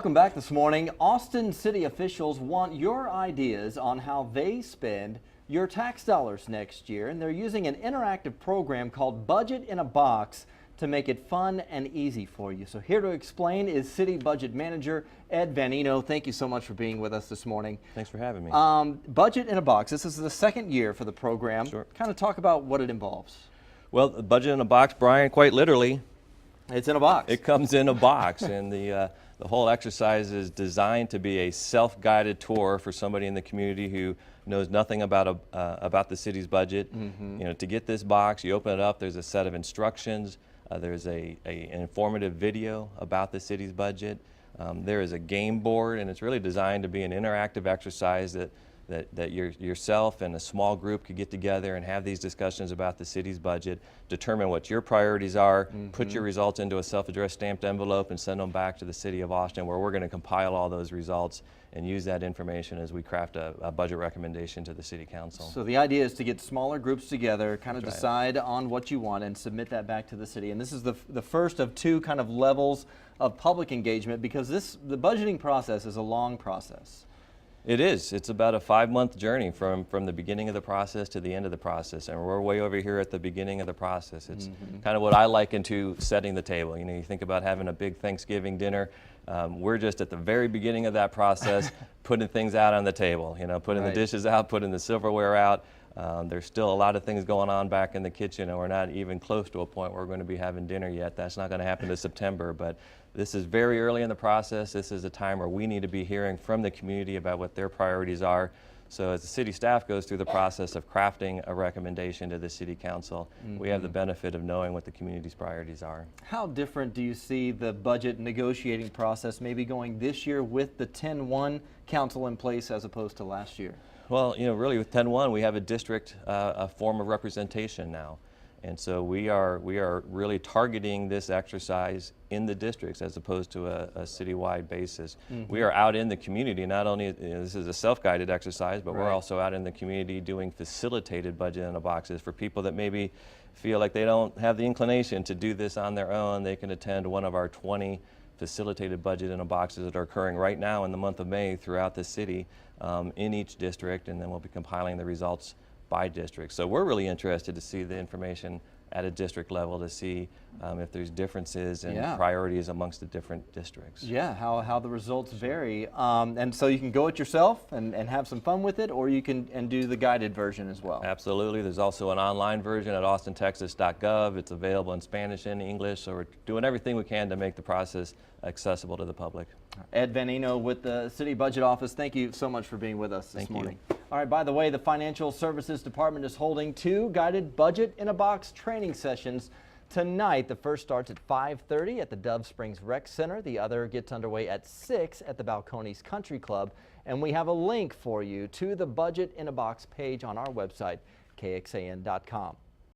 Welcome back this morning. Austin city officials want your ideas on how they spend your tax dollars next year, and they're using an interactive program called Budget in a Box to make it fun and easy for you. So here to explain is City Budget Manager Ed Vanino. Thank you so much for being with us this morning. Thanks for having me. Budget in a Box. This is the second year for the program. Sure. Kind of talk about what it involves. Well, the Budget in a Box, Brian, quite literally, It's in a box. it comes in a box, and the whole exercise is designed to be a self-guided tour for somebody in the community who knows nothing about the city's budget. You know, to get this box, you open it up. There's a set of instructions. There's an informative video about the city's budget. There is a game board, and it's really designed to be an interactive exercise that yourself and a small group could get together and have these discussions about the city's budget, determine what your priorities are, put your results into a self-addressed stamped envelope and send them back to the City of Austin, where we're going to compile all those results and use that information as we craft a budget recommendation to the City Council. So the idea is to get smaller groups together, kind of That's decide on what you want and submit that back to the city. And this is the first of two kind of levels of public engagement, because the budgeting process is a long process. It is. It's about a 5-month journey from the beginning of the process to the end of the process, and we're way over here at the beginning of the process. It's kind of what I liken to setting the table. You know, you think about having a big Thanksgiving dinner. We're just at the very beginning of that process, putting things out on the table. You know, putting the dishes out, putting the silverware out. There's still a lot of things going on back in the kitchen, and we're not even close to a point where we're going to be having dinner yet. That's not going to happen to September, but this is very early in the process. This is a time where we need to be hearing from the community about what their priorities are. So as the city staff goes through the process of crafting a recommendation to the City Council, we have the benefit of knowing what the community's priorities are. How different do you see the budget negotiating process maybe going this year with the 10-1 council in place as opposed to last year? Well, you know, really with 10-1, we have a district, a form of representation now. And so we are really targeting this exercise in the districts as opposed to a citywide basis. We are out in the community. Not only, this is a self-guided exercise, but we're also out in the community doing facilitated budget in a boxes for people that maybe feel like they don't have the inclination to do this on their own. They can attend one of our 20 facilitated budget in a boxes that are occurring right now in the month of May throughout the city in each district, and then we'll be compiling the results by district. So we're really interested to see the information at a district level to see if there's differences in priorities amongst the different districts. Yeah, how the results vary. And so you can go it yourself and have some fun with it, or you can do the guided version as well. Absolutely. There's also an online version at austintexas.gov. It's available in Spanish and English, so we're doing everything we can to make the process accessible to the public. Ed Vanino with the City Budget Office, thank you so much for being with us this morning. All right, by the way, the Financial Services Department is holding 2 guided Budget in a Box training sessions tonight. The first starts at 5:30 at the Dove Springs Rec Center. The other gets underway at 6 at the Balcones Country Club. And we have a link for you to the Budget in a Box page on our website, kxan.com.